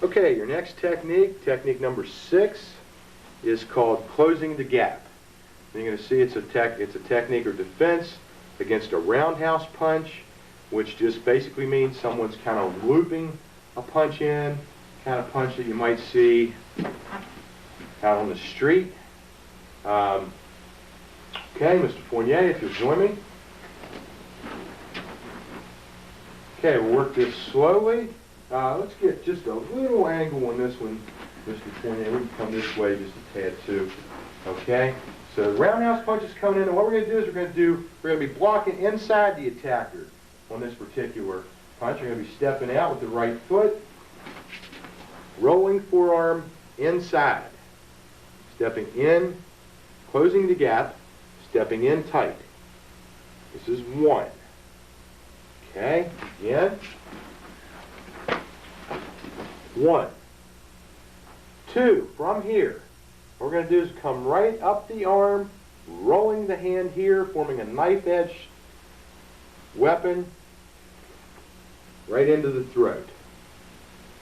Okay, your next technique, technique number 6, is called closing the gap. And you're going to see it's a technique or defense against a roundhouse punch, which just basically means someone's kind of looping a punch in, kind of punch that you might see out on the street. Okay, Mr. Fournier, if you'll join me. Okay, we'll work this slowly. Let's get just a little angle on this one, Mr. Fournier. We can come this way just a tad too. Okay, so the roundhouse punch is coming in, and what we're going to do is we're going to be blocking inside the attacker on this particular punch. We're going to be stepping out with the right foot, rolling forearm inside, stepping in, closing the gap, stepping in tight. This is 1. Okay, again. 1, 2, from here. What we're going to do is come right up the arm, rolling the hand here, forming a knife edge weapon right into the throat.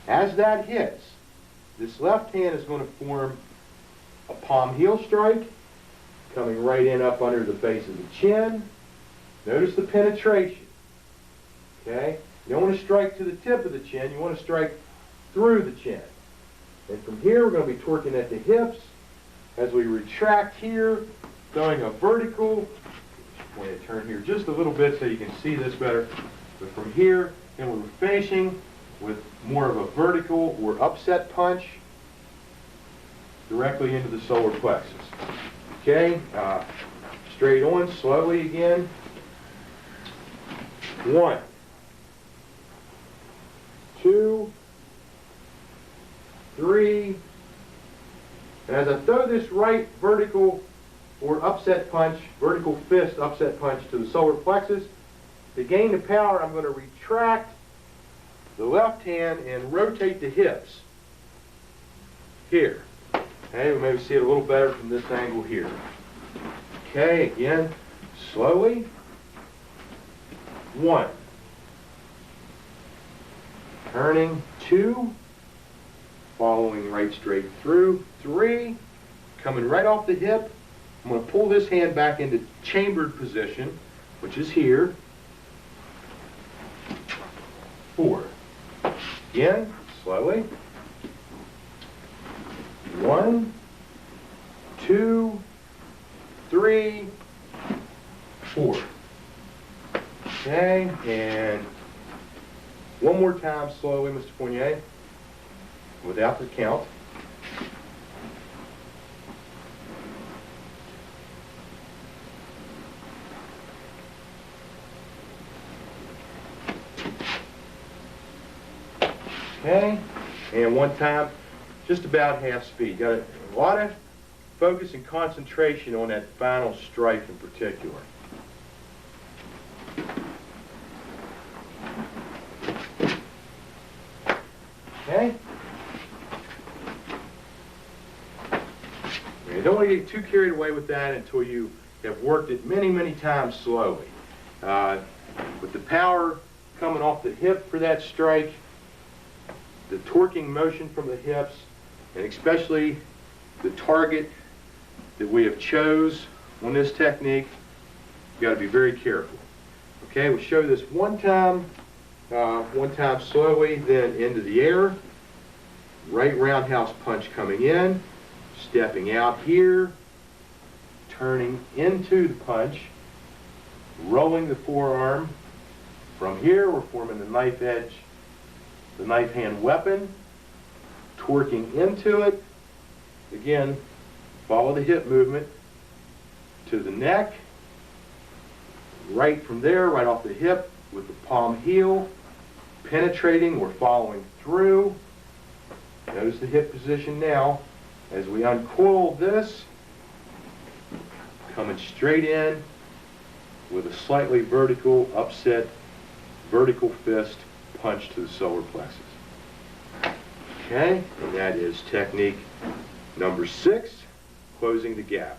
As that hits, this left hand is going to form a palm heel strike, coming right in up under the base of the chin. Notice the penetration. Okay? You don't want to strike to the tip of the chin, you want to strike through the chin. And from here we're going to be torquing at the hips as we retract here, throwing a vertical. I'm going to turn here just a little bit so you can see this better. But from here, and we're finishing with more of a vertical or upset punch directly into the solar plexus. Okay, straight on, slowly again. 1, 2, 3, and as I throw this right vertical or upset punch, vertical fist upset punch to the solar plexus, to gain the power, I'm going to retract the left hand and rotate the hips here. Okay, we'll maybe see it a little better from this angle here. Okay, again, slowly. 1, turning. 2, following right straight through. 3, coming right off the hip. I'm going to pull this hand back into chambered position, which is here. 4, again, slowly. 1, 2, 3, 4. Okay, and one more time slowly, Mr. Fournier, without the count. Okay, and one time, just about half speed. Got a lot of focus and concentration on that final strike in particular. Okay? You don't want to get too carried away with that until you have worked it many, many times slowly. With the power coming off the hip for that strike, the torquing motion from the hips, and especially the target that we have chose on this technique, you've got to be very careful. Okay, we'll show this one time slowly, then into the air. Right roundhouse punch coming in, stepping out here, turning into the punch, rolling the forearm. From here, we're forming the knife edge, the knife hand weapon, torquing into it. Again, follow the hip movement to the neck. Right from there, right off the hip with the palm heel, penetrating, we're following through. Notice the hip position now. As we uncoil this, coming straight in with a slightly vertical, upset, vertical fist punch to the solar plexus. Okay, and that is technique number 6, closing the gap.